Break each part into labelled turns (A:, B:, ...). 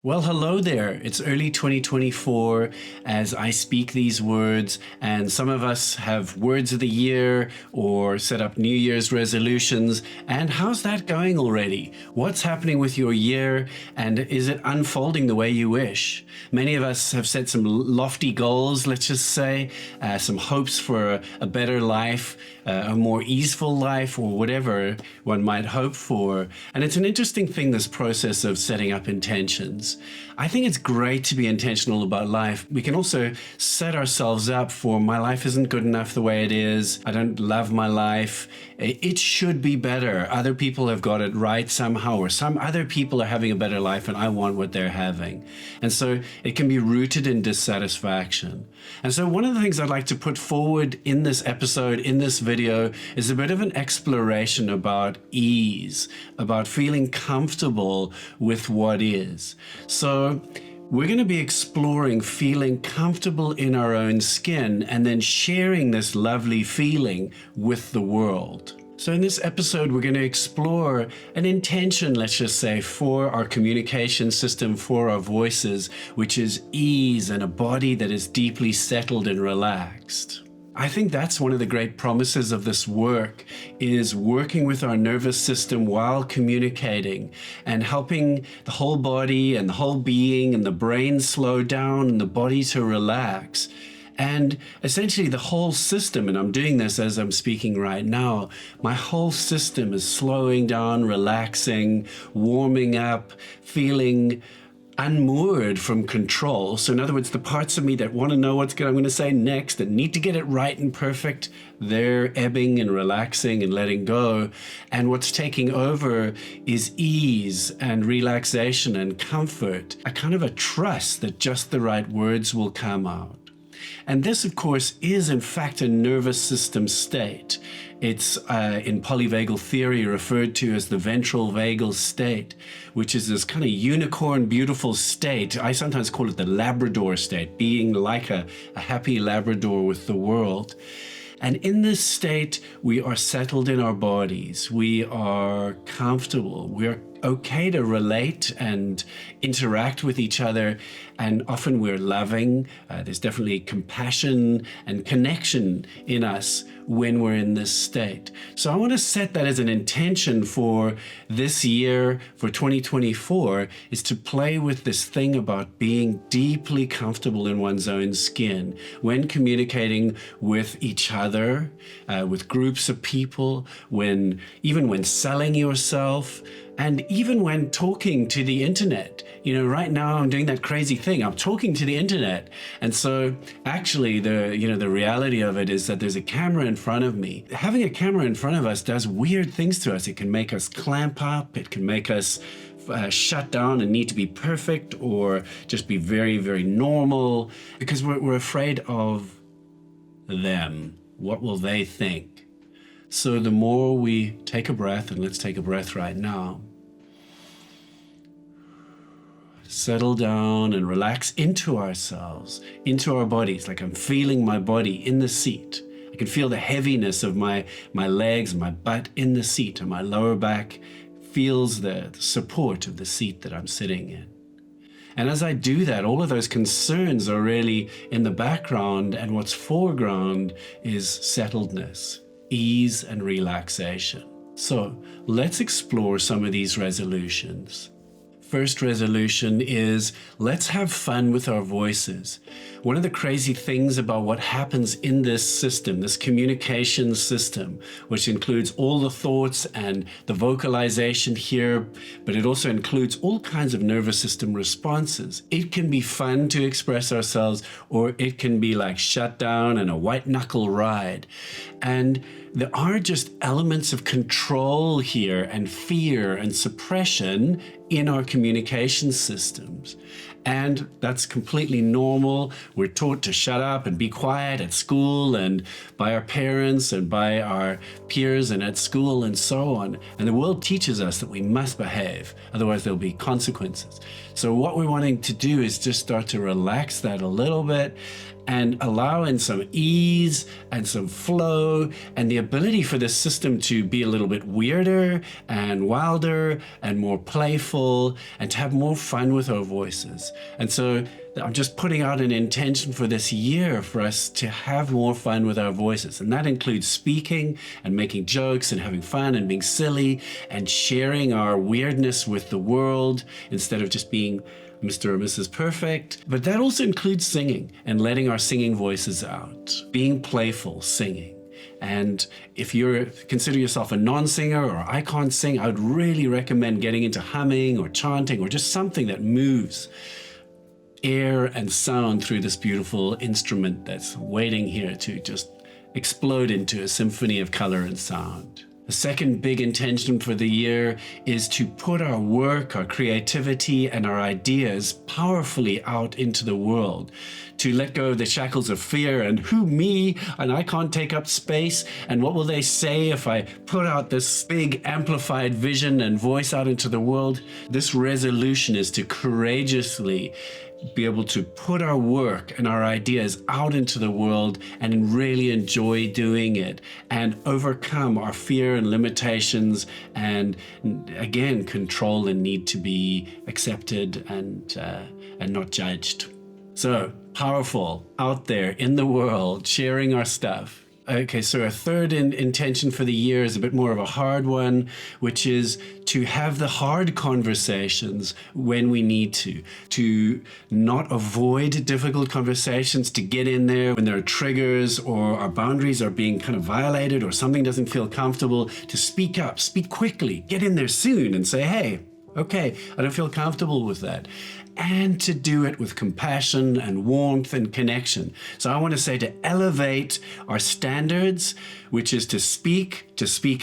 A: Well, hello there. It's early 2024 as I speak these words, and some of us have words of the year or set up New Year's resolutions. And how's that going already? What's happening with your year, and is it unfolding the way you wish? Many of us have set some lofty goals, let's just say, some hopes for a better life, a more easeful life, or whatever one might hope for. And it's an interesting thing, this process of setting up intentions. I think it's great to be intentional about life. We can also set ourselves up for my life isn't good enough the way it is. I don't love my life. It should be better. Other people have got it right somehow, or some other people are having a better life and I want what they're having. And so it can be rooted in dissatisfaction. And so one of the things I'd like to put forward in this episode, in this video, is a bit of an exploration about ease, about feeling comfortable with what is. So we're going to be exploring feeling comfortable in our own skin and then sharing this lovely feeling with the world. So in this episode, we're going to explore an intention, let's just say, for our communication system, for our voices, which is ease and a body that is deeply settled and relaxed. I think that's one of the great promises of this work, is working with our nervous system while communicating and helping the whole body and the whole being and the brain slow down and the body to relax. And essentially the whole system, and I'm doing this as I'm speaking right now, my whole system is slowing down, relaxing, warming up, feeling unmoored from control. So in other words, the parts of me that want to know what I'm going to say next, that need to get it right and perfect, they're ebbing and relaxing and letting go. And what's taking over is ease and relaxation and comfort, a kind of a trust that just the right words will come out. And this, of course, is in fact a nervous system state. It's in polyvagal theory referred to as the ventral vagal state, which is this kind of unicorn, beautiful state. I sometimes call it the labrador state, being like a happy Labrador with the world. And in this state, we are settled in our bodies. We are comfortable. We are okay to relate and interact with each other. And often we're loving. There's definitely compassion and connection in us when we're in this state. So I want to set that as an intention for this year, for 2024, is to play with this thing about being deeply comfortable in one's own skin when communicating with each other, with groups of people, even when selling yourself, and even when talking to the internet. You know, right now I'm doing that crazy thing. I'm talking to the internet. And so actually the reality of it is that there's a camera in front of me. Having a camera in front of us does weird things to us. It can make us clamp up. It can make us shut down and need to be perfect, or just be very, very normal, because we're afraid of them. What will they think? So the more we take a breath, and let's take a breath right now, settle down and relax into ourselves, into our bodies, like I'm feeling my body in the seat. I can feel the heaviness of my legs, my butt in the seat, and my lower back feels the support of the seat that I'm sitting in. And as I do that, all of those concerns are really in the background, and what's foreground is settledness, ease, and relaxation. So let's explore some of these resolutions. First resolution is, let's have fun with our voices. One of the crazy things about what happens in this system, this communication system, which includes all the thoughts and the vocalization here, but it also includes all kinds of nervous system responses. It can be fun to express ourselves, or it can be like shut down and a white knuckle ride. And there are just elements of control here, and fear and suppression in our communication systems. And that's completely normal. We're taught to shut up and be quiet at school, and by our parents and by our peers and at school and so on. And the world teaches us that we must behave, otherwise there'll be consequences. So what we're wanting to do is just start to relax that a little bit and allow in some ease and some flow and the ability for this system to be a little bit weirder and wilder and more playful and to have more fun with our voices. And so I'm just putting out an intention for this year for us to have more fun with our voices. And that includes speaking and making jokes and having fun and being silly and sharing our weirdness with the world instead of just being Mr. or Mrs. Perfect. But that also includes singing and letting our singing voices out, being playful, singing. And if you consider yourself a non-singer or I can't sing, I would really recommend getting into humming or chanting or just something that moves air and sound through this beautiful instrument that's waiting here to just explode into a symphony of color and sound. The second big intention for the year is to put our work, our creativity, and our ideas powerfully out into the world, to let go of the shackles of fear and who me, and I can't take up space, and what will they say if I put out this big amplified vision and voice out into the world. This resolution is to courageously be able to put our work and our ideas out into the world and really enjoy doing it and overcome our fear and limitations and again control the need to be accepted and not judged. So powerful out there in the world, sharing our stuff. Okay, so a third intention for the year is a bit more of a hard one, which is to have the hard conversations when we need to not avoid difficult conversations, to get in there when there are triggers or our boundaries are being kind of violated or something doesn't feel comfortable, to speak up, speak quickly, get in there soon and say, hey, okay, I don't feel comfortable with that. And to do it with compassion and warmth and connection. So I want to say to elevate our standards, which is to speak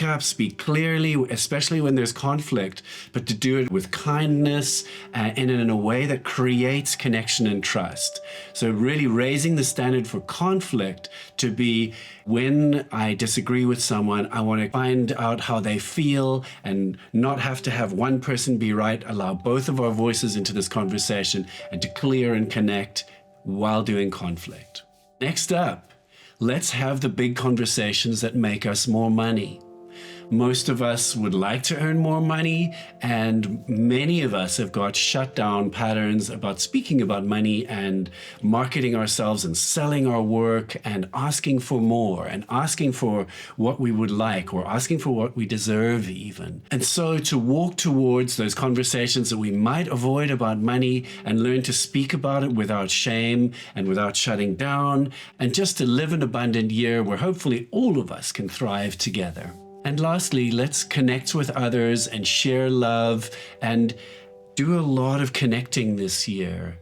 A: up, speak clearly, especially when there's conflict, but to do it with kindness and in a way that creates connection and trust. So really raising the standard for conflict to be, when I disagree with someone, I want to find out how they feel and not have to have one person be right, allow both of our voices into this conversation and to clear and connect while doing conflict. Next up, let's have the big conversations that make us more money. Most of us would like to earn more money, and many of us have got shut down patterns about speaking about money and marketing ourselves and selling our work and asking for more and asking for what we would like or asking for what we deserve even. And so to walk towards those conversations that we might avoid about money and learn to speak about it without shame and without shutting down, and just to live an abundant year where hopefully all of us can thrive together. And lastly, let's connect with others and share love and do a lot of connecting this year.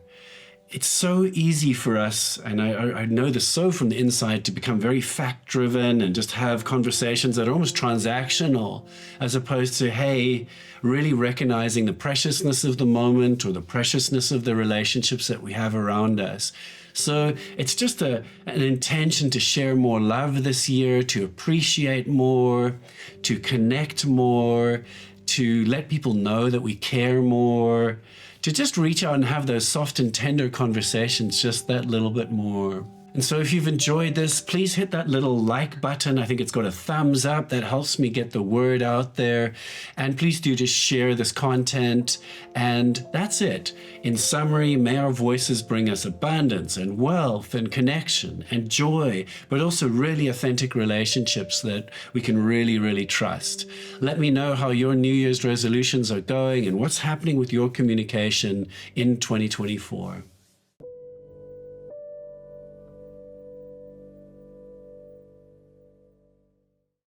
A: It's so easy for us, and I know this so from the inside, to become very fact-driven and just have conversations that are almost transactional, as opposed to, hey, really recognizing the preciousness of the moment or the preciousness of the relationships that we have around us. So it's just an intention to share more love this year, to appreciate more, to connect more, to let people know that we care more, to just reach out and have those soft and tender conversations just that little bit more. And so if you've enjoyed this, please hit that little like button. I think it's got a thumbs up. That helps me get the word out there. And please do just share this content. And that's it. In summary, may our voices bring us abundance and wealth and connection and joy, but also really authentic relationships that we can really, really trust. Let me know how your New Year's resolutions are going and what's happening with your communication in 2024.